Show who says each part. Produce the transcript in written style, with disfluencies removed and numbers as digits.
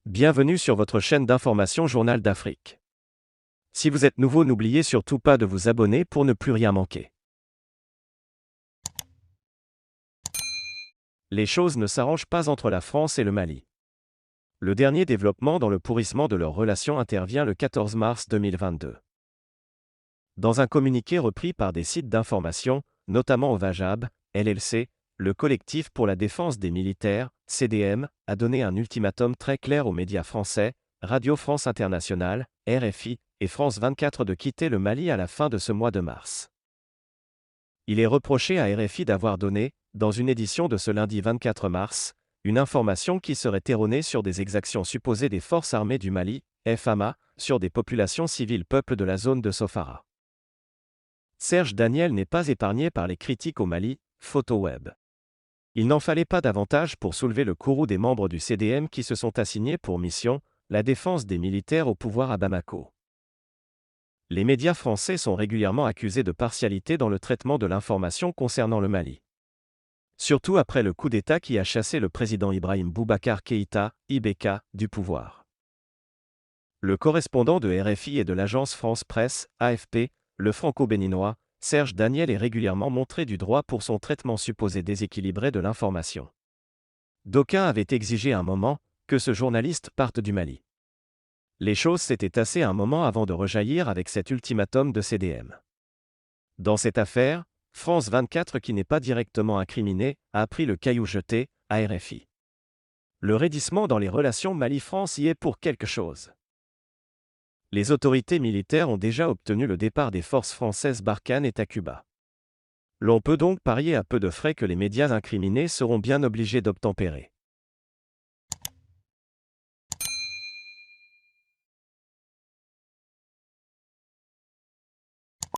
Speaker 1: Bienvenue sur votre chaîne d'information Journal d'Afrique. Si vous êtes nouveau, n'oubliez surtout pas de vous abonner pour ne plus rien manquer. Les choses ne s'arrangent pas entre la France et le Mali. Le dernier développement dans le pourrissement de leurs relations intervient le 14 mars 2022. Dans un communiqué repris par des sites d'information, notamment au Vajab, LLC, le collectif pour la défense des militaires, CDM, a donné un ultimatum très clair aux médias français, Radio France Internationale, RFI, et France 24 de quitter le Mali à la fin de ce mois de mars. Il est reproché à RFI d'avoir donné, dans une édition de ce lundi 24 mars, une information qui serait erronée sur des exactions supposées des forces armées du Mali, FAMA, sur des populations civiles peuples de la zone de Sofara. Serge Daniel n'est pas épargné par les critiques au Mali, photo web. Il n'en fallait pas davantage pour soulever le courroux des membres du CDM qui se sont assignés pour mission la défense des militaires au pouvoir à Bamako. Les médias français sont régulièrement accusés de partialité dans le traitement de l'information concernant le Mali. Surtout après le coup d'État qui a chassé le président Ibrahim Boubacar Keïta, IBK, du pouvoir. Le correspondant de RFI et de l'agence France Presse, AFP, le franco-béninois, Serge Daniel est régulièrement montré du doigt pour son traitement supposé déséquilibré de l'information. D'aucuns avaient exigé un moment que ce journaliste parte du Mali. Les choses s'étaient tassées un moment avant de rejaillir avec cet ultimatum de CDM. Dans cette affaire, France 24, qui n'est pas directement incriminée, a appris le caillou jeté à RFI. Le raidissement dans les relations Mali-France y est pour quelque chose. Les autorités militaires ont déjà obtenu le départ des forces françaises Barkhane et Takuba. L'on peut donc parier à peu de frais que les médias incriminés seront bien obligés d'obtempérer.